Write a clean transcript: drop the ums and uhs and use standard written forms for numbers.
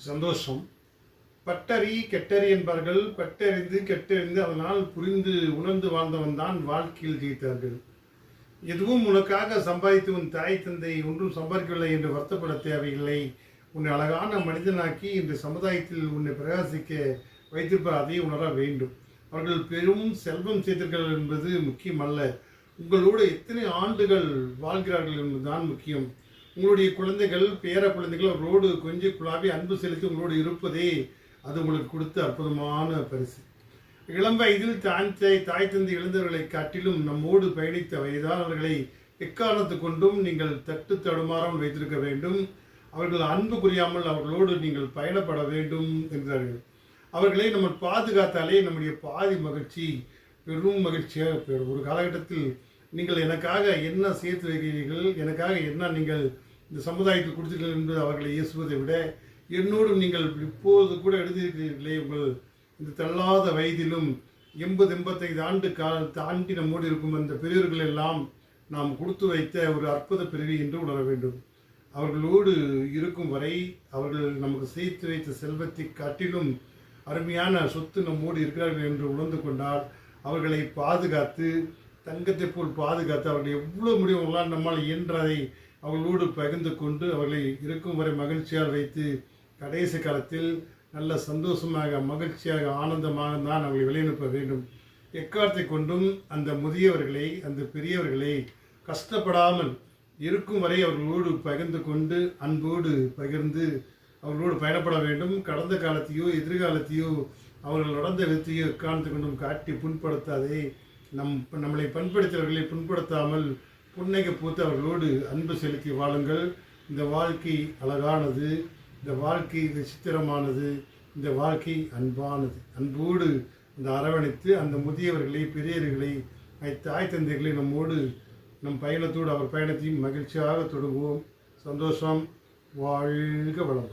சந்தோஷம். பட்டறி கெட்டறி என்பார்கள். பட்டறிந்து கெட்டறிந்து அதனால் புரிந்து உணர்ந்து வாழ்ந்தவன் தான் வாழ்க்கையில் ஜெயித்தார்கள். எதுவும் உனக்காக சம்பாதித்து உன் தாய் தந்தை ஒன்றும் சம்பாதிக்கவில்லை என்று வருத்தப்பட தேவையில்லை. உன்னை அழகான மனிதனாக்கி இந்த சமுதாயத்தில் உன்னை பிரகாசிக்க வைத்திருப்பார், அதை உணர வேண்டும். அவர்கள் பெரும் செல்வம் சேர்த்திருக்கிறார்கள் என்பது முக்கியமல்ல. உங்களோடு எத்தனை ஆண்டுகள் வாழ்கிறார்கள் என்பதுதான் முக்கியம். உங்களுடைய குழந்தைகள் பேர குழந்தைகள் அவர்களோடு கொஞ்சம் குழாவி அன்பு செலுத்தி உங்களோடு இருப்பதே அது உங்களுக்கு கொடுத்த அற்புதமான பரிசு. இளம் வயதில் தாய் தந்தை இழந்தவர்களை காட்டிலும் நம்மோடு பயணித்த வயதானவர்களை எக்காரணத்து கொண்டும் நீங்கள் தட்டு தடுமாறாமல் வைத்திருக்க வேண்டும். அவர்கள் அன்பு புரியாமல் அவர்களோடு நீங்கள் பயணப்பட வேண்டும் என்றார்கள். அவர்களை நம்ம பாதுகாத்தாலே நம்முடைய பாதி மகிழ்ச்சி பெரும் மகிழ்ச்சியாக பெறும். ஒரு காலகட்டத்தில் நீங்கள் எனக்காக என்ன சேர்த்து வைக்கிறீர்கள், எனக்காக என்ன நீங்கள் இந்த சமுதாயத்துக்கு கொடுத்தீர்கள் என்பது அவர்களை இயேசுவதை விட என்னோடும் நீங்கள் இப்போது கூட எழுதியிருக்கிறீர்களே, உங்கள் இந்த தள்ளாத வயதிலும் 80-85 ஆண்டு தாண்டி நம்மோடு இருக்கும் அந்த பெரியவர்கள் எல்லாம் நாம் கொடுத்து வைத்த ஒரு அற்புத பிறவி என்று உணர வேண்டும். அவர்களோடு இருக்கும் வரை அவர்கள் நமக்கு சேர்த்து வைத்த செல்வத்தை காட்டிலும் அருமையான சொத்து நம்மோடு இருக்கிறார்கள் என்று உணர்ந்து கொண்டால் அவர்களை பாதுகாத்து தங்கத்தை போல் பாதுகாத்து அவர்கள் எவ்வளவு முடியுங்களா நம்மால் இயன்றதை அவர்களோடு பகிர்ந்து கொண்டு அவர்களை இருக்கும் வரை மகிழ்ச்சியாக வைத்து கடைசி காலத்தில் நல்ல சந்தோஷமாக மகிழ்ச்சியாக ஆனந்தமாக தான் அவர்களை வெளியனுப்ப வேண்டும். எக்காலத்தை கொண்டும் அந்த முதியவர்களை அந்த பெரியவர்களை கஷ்டப்படாமல் இருக்கும் வரை அவர்களோடு பகிர்ந்து கொண்டு அன்போடு பகிர்ந்து அவர்களோடு பயணப்பட வேண்டும். கடந்த காலத்தையோ எதிர்காலத்தையோ அவர்கள் நடந்த விதத்தையோ எக்காலத்தை கொண்டும் காட்டி புண்படுத்தாதே. நம்மளை பண்படுத்தியவர்களை புண்படுத்தாமல் புன்னகை பூத்து அவர்களோடு அன்பு செலுத்தி வாழுங்கள். இந்த வாழ்க்கை அழகானது, இந்த வாழ்க்கை விசித்திரமானது, இந்த வாழ்க்கை அன்பானது. அன்போடு இந்த அரவணைத்து அந்த முதியவர்களை பெரியவர்களை தாய் தந்தைகளை நம்மோடு நம் பயணத்தோடு அவர் பயணத்தையும் மகிழ்ச்சியாக தொடங்குவோம். சந்தோஷம். வாழ்க வளமுடன்.